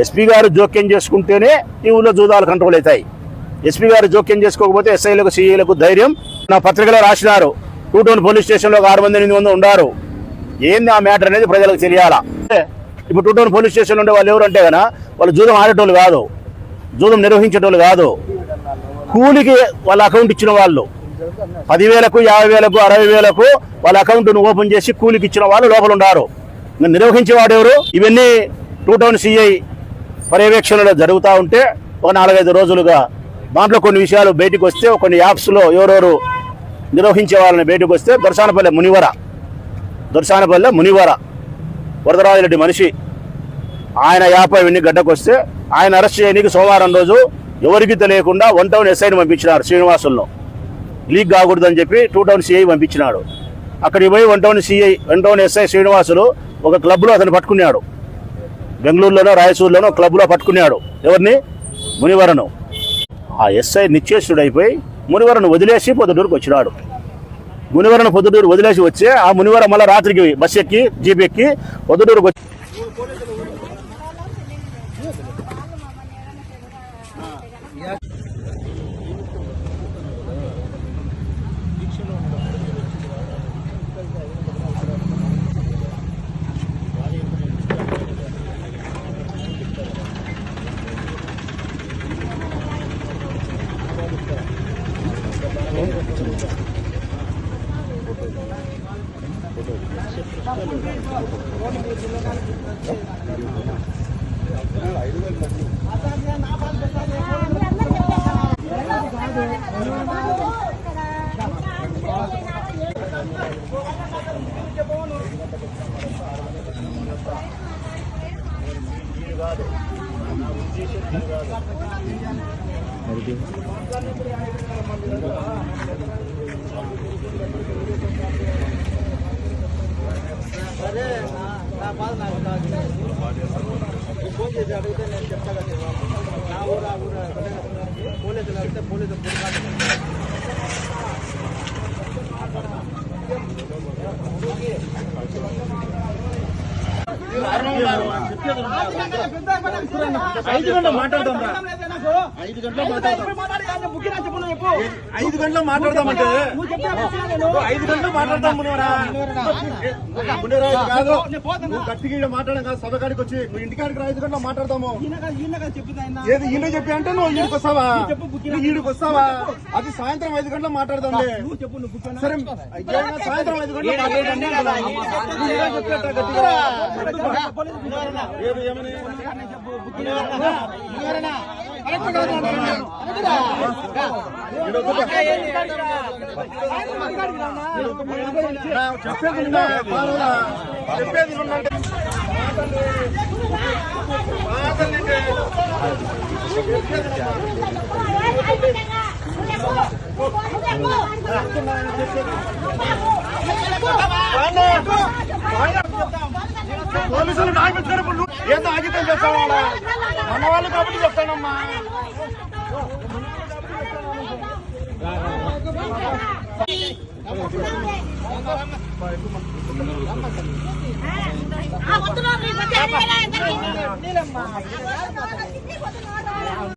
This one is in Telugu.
ఎస్పీ గారు జోక్యం చేసుకుంటేనే ఈ ఊళ్ళో జూదాలు కంట్రోల్ అవుతాయి. ఎస్పీ గారు జోక్యం చేసుకోకపోతే ఎస్ఐలకు సిఐలకు ధైర్యం. నా పత్రికలో రాసినారు 2 టౌన్ పోలీస్ స్టేషన్లో 6 మంది 8 మంది ఉండారు. ఏంది ఆ మ్యాటర్ అనేది ప్రజలకు తెలియాలా. ఇప్పుడు 2 టౌన్ పోలీస్ స్టేషన్లో ఉండే వాళ్ళు ఎవరంటే కన్నా వాళ్ళు జూదం ఆడేటోళ్ళు కాదు, జూదం నిర్వహించేటోళ్ళు కాదు, కూలికి వాళ్ళ అకౌంట్ ఇచ్చిన వాళ్ళు 10,000కు 50,000కు 60,000కు వాళ్ళ అకౌంట్ను ఓపెన్ చేసి కూలికి ఇచ్చిన వాళ్ళు లోపల ఉన్నారు. నిర్వహించేవాడు ఎవరు? ఇవన్నీ 2 టౌన్ సిఐ పర్యవేక్షణలో జరుగుతూ ఉంటే ఒక 4-5 రోజులుగా దాంట్లో కొన్ని విషయాలు బయటకు వస్తే, కొన్ని యాప్స్లో ఎవరెవరు నిర్వహించే వాళ్ళని బయటకు వస్తే దొరసానపల్లె మునివర వరదరాజరెడ్డి మనిషి ఆయన యాప్ అవన్నీ గడ్డకు వస్తే ఆయన అరెస్ట్ చేయడానికి సోమవారం రోజు ఎవరికి తెలియకుండా 1 టౌన్ ఎస్ఐని పంపించినారు. శ్రీనివాసుల్లో లీక్ కాకూడదని చెప్పి 2 టౌన్ సిఐ పంపించినాడు. అక్కడికి పోయి 1 టౌన్ ఎస్ఐ శ్రీనివాసులు ఒక క్లబ్లో అతను పట్టుకున్నాడు. బెంగళూరులోనో రాయచూరులోనో క్లబ్లో పట్టుకున్నాడు. ఎవరిని? మునివరను. ఆ ఎస్ఐ నిశ్చేష్టుడైపోయి మునివరను వదిలేసి పొద్దుటూరుకు వచ్చినాడు. మునివరను పొద్దుటూరు వదిలేసి వచ్చే ఆ మునివర మళ్ళీ రాత్రికి బస్ ఎక్కి జీప్ ఎక్కి పొద్దుటూరుకు వచ్చి ఫోన్ చేసి అడిగితే నేను చెప్తా కదా. నా ఊరు పోలీసులు అడిగితే పోలీసులు ఐదు గంటలు మాట్లాడదామంటే 5 గంటలు మాట్లాడదాం. కాదు నువ్వు గట్టిగా మాట్లాడడం కాదు, సభ కాడికి వచ్చి నువ్వు ఇంటికాడికి 5 గంటలు మాట్లాడదాము. ఏది ఈయన చెప్పి అంటే నువ్వు ఈడికి వస్తావా? ఈడికి వస్తావా? అది సాయంత్రం 5 గంటలు మాట్లాడదాంలే. సరే సాయంత్రం 5 గంటలు మాట్లాడదాం. చెప్పేది పోలీసులు ఆగిపోతున్నప్పుడు ఏదో ఆగితం చేస్తావా? మన వాళ్ళు కాబట్టి చెప్తానమ్మా.